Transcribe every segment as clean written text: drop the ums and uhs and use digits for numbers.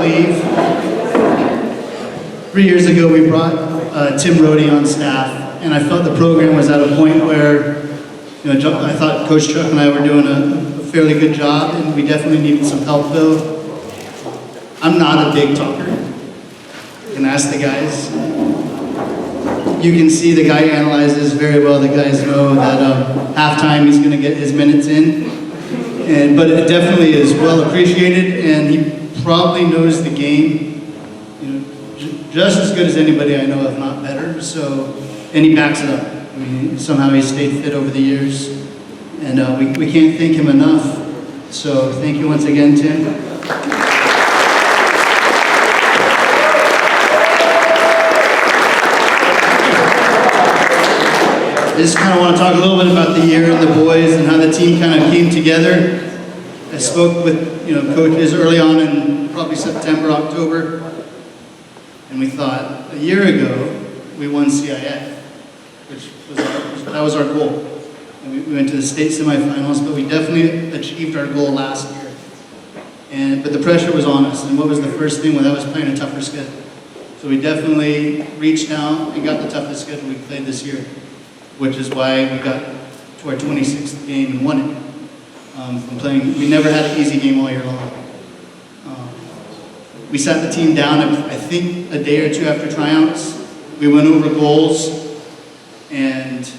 believe 3 years ago we brought Tim Rohde on staff, and I felt the program was at a point where, I thought Coach Chuck and I were doing a fairly good job, and we definitely needed some help though. I'm not a big talker. You can ask the guys. You can see the guy analyzes very well. The guys know that halftime he's going to get his minutes in. But it definitely is well appreciated, and he probably knows the game, just as good as anybody I know, if not better. So, and he backs it up. I mean, somehow he stayed fit over the years, and we can't thank him enough. So, thank you once again, Tim. I just kind of want to talk a little bit about the year and the boys and how the team kind of came together. I spoke with coaches early on in probably September, October, and we thought a year ago we won CIF, which was our goal. And we went to the state semifinals, but we definitely achieved our goal last year. But the pressure was on us, and what was the first thing? Well, that was playing a tougher schedule. So we definitely reached out and got the toughest schedule we played this year, which is why we got to our 26th game and won it. From playing, we never had an easy game all year long. We sat the team down, I think a day or two after tryouts. We went over goals, and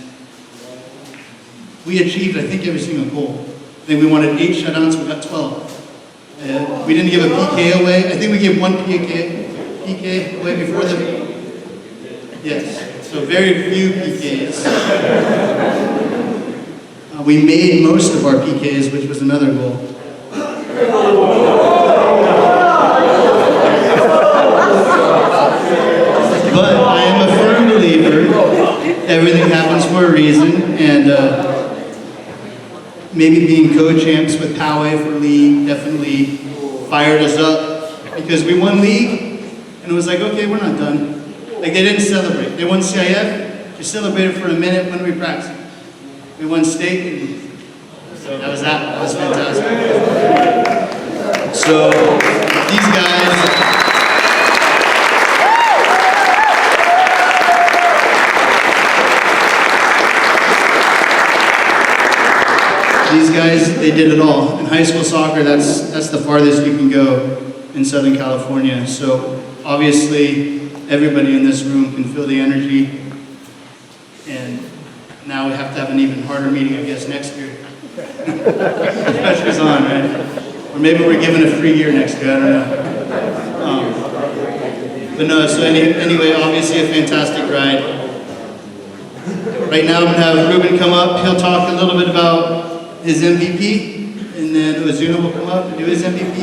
we achieved, I think, every single goal. I think we wanted 8 shutouts, we got 12. We didn't give a PK away. I think we gave one PK away before the... Yes, so very few PKs. We made most of our PKs, which was another goal. But I am a firm believer, everything happens for a reason, and maybe being co-champs with Poway for league definitely fired us up, because we won league, and it was like, okay, we're not done. Like, they didn't celebrate. They won CIF, they celebrated for a minute when we practiced. We won state, and so that was that. That was fantastic. So these guys, they did it all. In high school soccer, that's the farthest you can go in Southern California. So obviously, everybody in this room can feel the energy, and now we have to have an even harder meeting, I guess, next year. The pressure's on, right? Or maybe we're given a free year next year, I don't know. But no, so anyway, obviously a fantastic ride. Right now I'm going to have Ruben come up. He'll talk a little bit about his MVP, and then Ozuna will come up and do his MVP,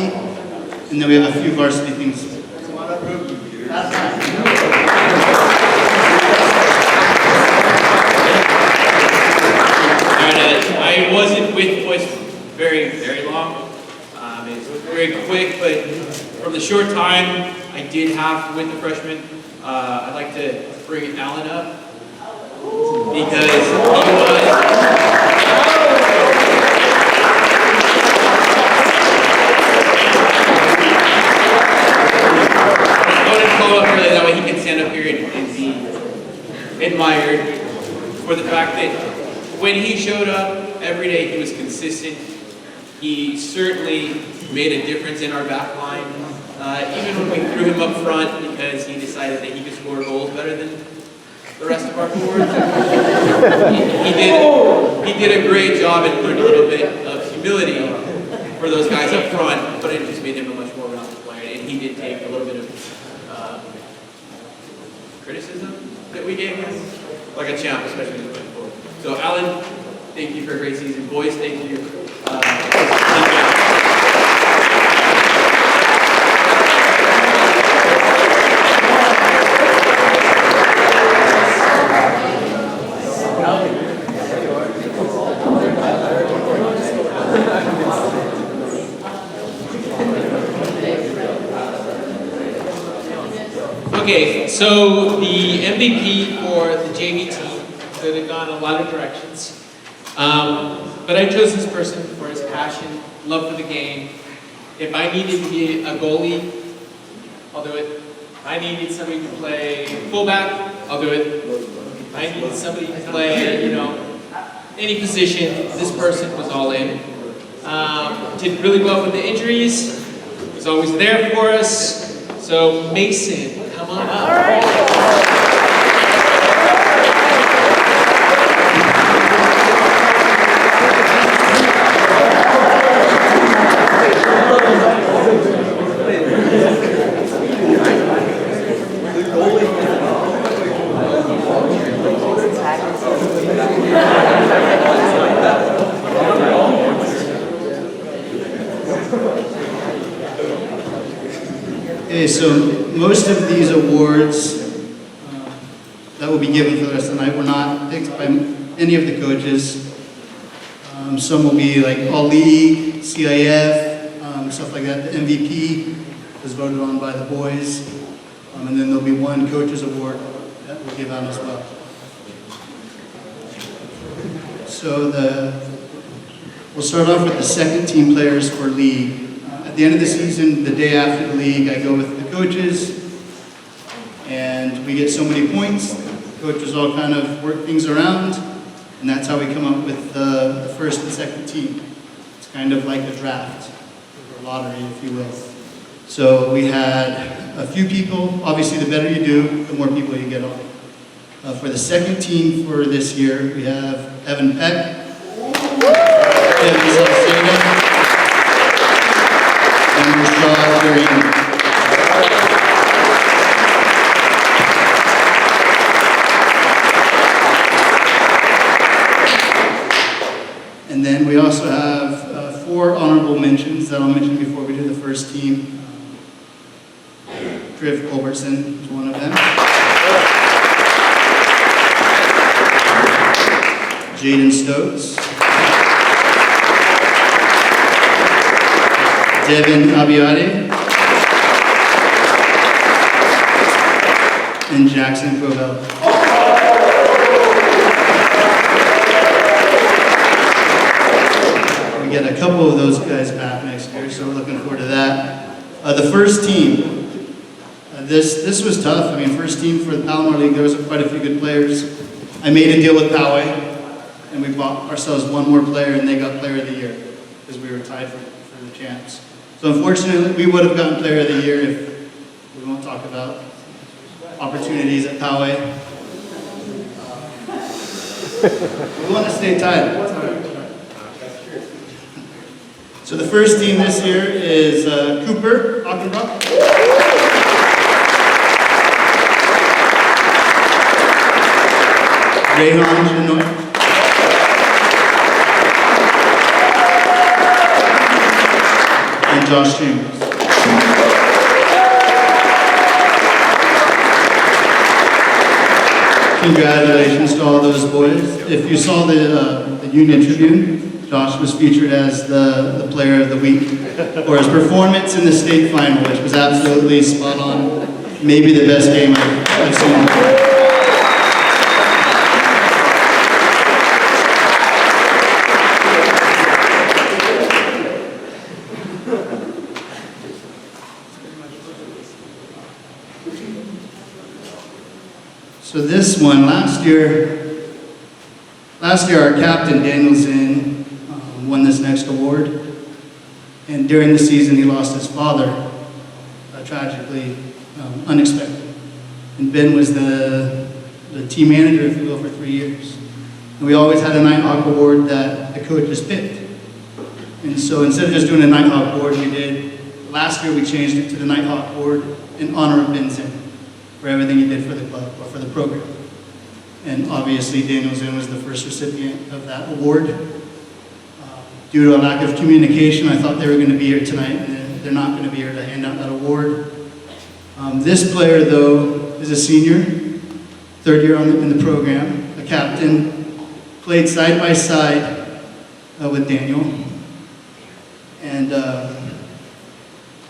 and then we have a few varsity things. Come on up, Ruben. I wasn't with boys very, very long. It was very quick, but from the short time I did have with the freshmen, I'd like to bring Alan up, because he was... I wanted to call up early, that way he can stand up here and be admired for the fact that when he showed up every day, he was consistent. He certainly made a difference in our back line. Even when we threw him up front because he decided that he could score goals better than the rest of our forwards. He did a great job and learned a little bit of humility for those guys up front, but it just made him a much more rounded player. And he did take a little bit of criticism that we gave him, like a champ, especially in the playing forward. So Alan, thank you for a great season. Boys, thank you. Okay, so the MVP for the JV team could have gone a lot of directions. But I chose this person for his passion, love for the game. If I needed to be a goalie, I'll do it. I needed somebody to play fullback, I'll do it. I needed somebody to play, any position. This person was all in. Did really well with the injuries. Was always there for us. So Mason, come on up. All right. Okay, so most of these awards that will be given for the rest of the night were not picked by any of the coaches. Some will be like All League, CIF, stuff like that. The MVP was voted on by the boys. And then there'll be one coach's award that we'll give out as well. So we'll start off with the second team players for league. At the end of the season, the day after the league, I go with the coaches, and we get so many points. The coaches all kind of work things around, and that's how we come up with the first and second team. It's kind of like a draft, or a lottery, if you will. So we had a few people. Obviously, the better you do, the more people you get on. For the second team for this year, we have Evan Peck, Kevin Salcedo, and Rashad Green. And then we also have 4 honorable mentions that I'll mention before we do the first team. Driv Culbertson is one of them. Jaden Stokes. Devin Abiade. And Jackson Covell. We get a couple of those guys back next year, so we're looking forward to that. The first team. This was tough. I mean, first team for the Palomar League, there was quite a few good players. I made a deal with Poway, and we bought ourselves one more player, and they got Player of the Year, because we were tied for the champs. So unfortunately, we would have gotten Player of the Year if we won't talk about opportunities at Poway. We want to stay tied. So the first team this year is Cooper Achenbach. Rayhan Genoy. And Josh Chambers. Congratulations to all those boys. If you saw the Union Tribune, Josh was featured as the player of the week for his performance in the state final, which was absolutely spot on. Maybe the best game I've seen. So this one, last year our captain, Daniel Zinn, won this next award. And during the season, he lost his father, tragically, unexpected. And Ben was the team manager, if you will, for 3 years. And we always had a Nighthawk award that the coaches picked. And so instead of just doing a Nighthawk award, last year we changed it to the Nighthawk award in honor of Ben Zinn, for everything he did for the club, or for the program. And obviously Daniel Zinn was the first recipient of that award. Due to a lack of communication, I thought they were going to be here tonight, and they're not going to be here to hand out that award. This player, though, is a senior, 3rd year in the program, a captain, played side by side with Daniel, and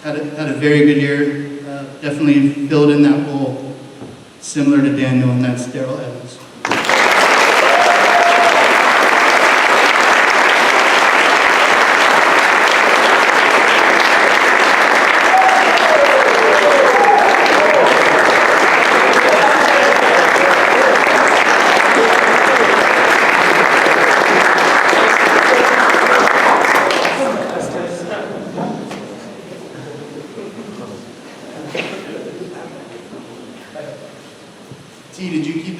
had a very good year. Definitely filled in that role, similar to Daniel, and that's Daryl Evans.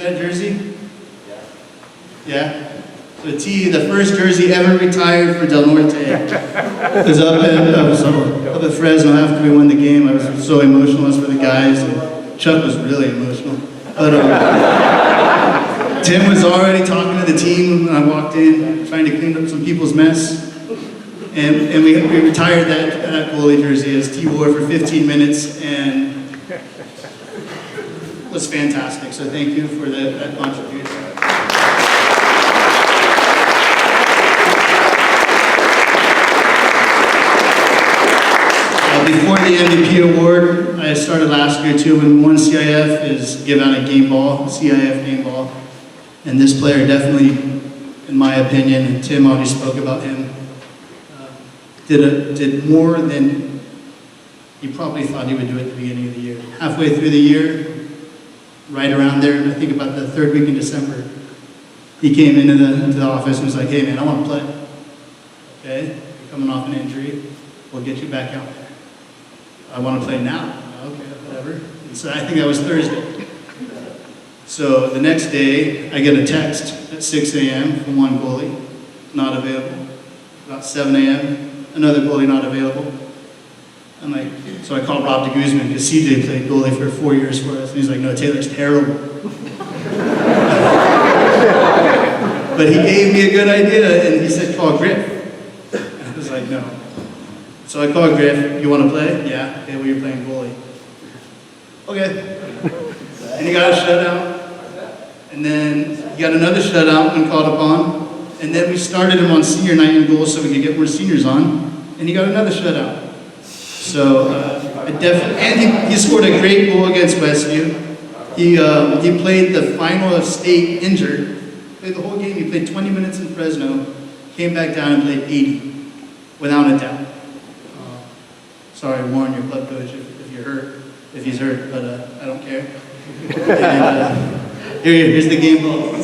that jersey? Yeah? So T, the first jersey ever retired for Del Norte, was up at Fresno after we won the game. I was so emotional as for the guys, and Chuck was really emotional. But Tim was already talking to the team when I walked in, trying to clean up some people's mess. And we retired that goalie jersey as T wore for 15 minutes, and it was fantastic. So thank you for that contribution. Before the MVP award, I started last year too, when we won CIF, is give out a game ball, CIF game ball. And this player definitely, in my opinion, and Tim already spoke about him, did more than he probably thought he would do at the beginning of the year. Halfway through the year, right around there, I think about the third week in December, he came into the office and was like, hey man, I want to play. Okay, you're coming off an injury, we'll get you back out there. I want to play now. Okay, whatever. And so I think that was Thursday. So the next day, I get a text at 6 a.m. from one goalie, not available. About 7 a.m., another goalie not available. I'm like, so I called Rob de Guzman, because CJ played goalie for 4 years for us. And he's like, no, Taylor's terrible. But he gave me a good idea, and he said, call Griff. And I was like, no. So I called Griff, you want to play? Yeah. Okay, well, you're playing goalie. Okay. And he got a shutout. And then he got another shutout when called upon. And then we started him on senior night in goal so we could get more seniors on. And he got another shutout. So and he scored a great goal against Westview. He played the final of state injured. Played the whole game. He played 20 minutes in Fresno. Came back down and played 80, without a doubt. Sorry, Warren, your club coach, if you're hurt, if he's hurt, but I don't care. And, here's the game ball.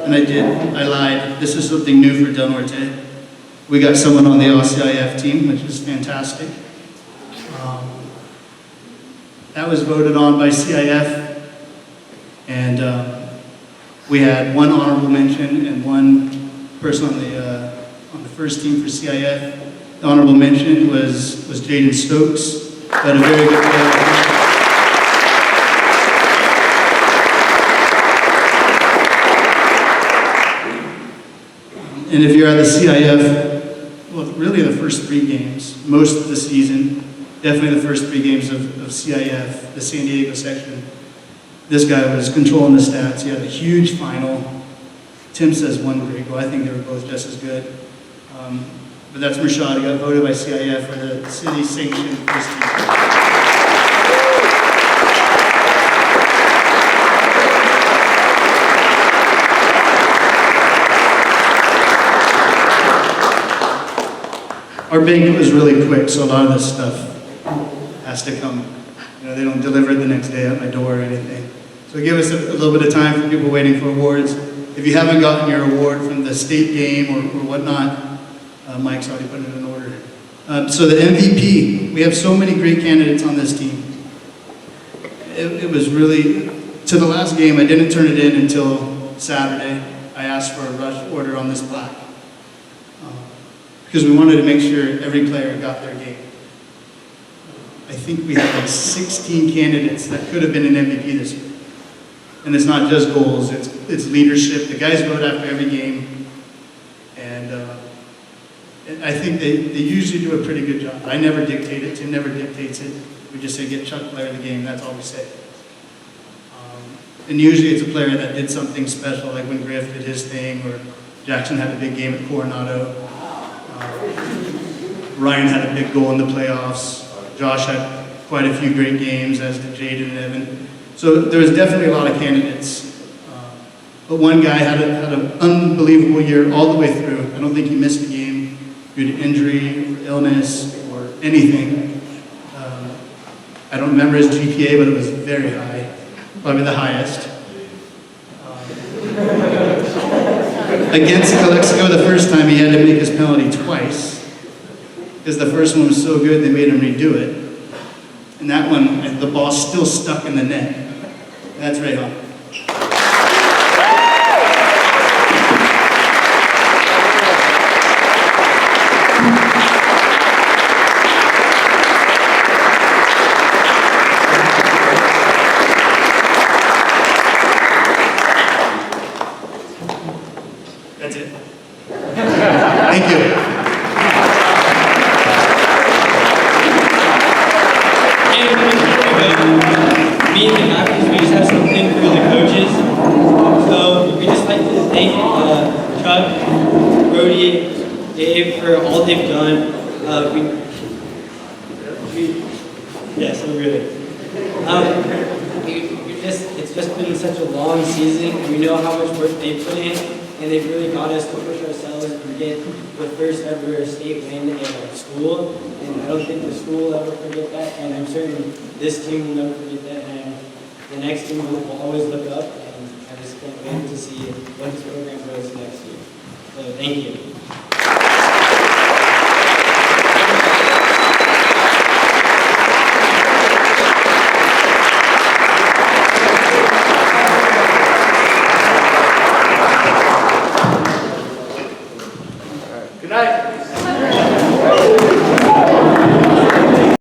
And I lied. This is something new for Del Norte. We got someone on the All-CIF team, which is fantastic. That was voted on by CIF, and we had one honorable mention and one person on the first team for CIF. The honorable mention was Jaden Stokes, who had a very good player. And if you're at the CIF, well, really the first 3 games, most of the season, definitely the first 3 games of CIF, the San Diego section, this guy was controlling the stats. He had a huge final. Tim says one great goal. I think they were both just as good. But that's Rashad. He got voted by CIF for the city sanctioned first team. Our banquet was really quick, so a lot of this stuff has to come. You know, they don't deliver it the next day at my door or anything. So give us a little bit of time for people waiting for awards. If you haven't gotten your award from the state game or whatnot, Mike's already put it in order. So the MVP, we have so many great candidates on this team. It was really, to the last game, I didn't turn it in until Saturday. I asked for a rush order on this plaque. Because we wanted to make sure every player got their game. I think we had like 16 candidates that could have been an MVP this year. And it's not just goals, it's leadership. The guys vote after every game. And I think they usually do a pretty good job. I never dictate it, Tim never dictates it. We just say, get Chuck player of the game, that's all we say. And usually it's a player that did something special, like when Griff did his thing, or Jackson had a big game at Coronado. Ryan had a big goal in the playoffs. Josh had quite a few great games, as did Jaden and Evan. So there was definitely a lot of candidates. But one guy had an unbelievable year all the way through. I don't think he missed a game due to injury or illness or anything. I don't remember his GPA, but it was very high, probably the highest. Against Calexico the first time, he had to make his penalty twice. Because the first one was so good, they made him redo it. And that one, the ball's still stuck in the net. That's Ray Hall. That's it. Thank you. Me and the captains, we just have something for the coaches. So we just like to thank Chuck, Brody, Dave for all they've done. Yes, I'm really. It's just been such a long season. We know how much work they put in, and they've really got us to push ourselves and get the first ever state win in our school. And I don't think the school will ever forget that, and I'm certain this team will never forget that, and the next team will always look up, and I just can't wait to see what this program goes next year. So thank you. Good night.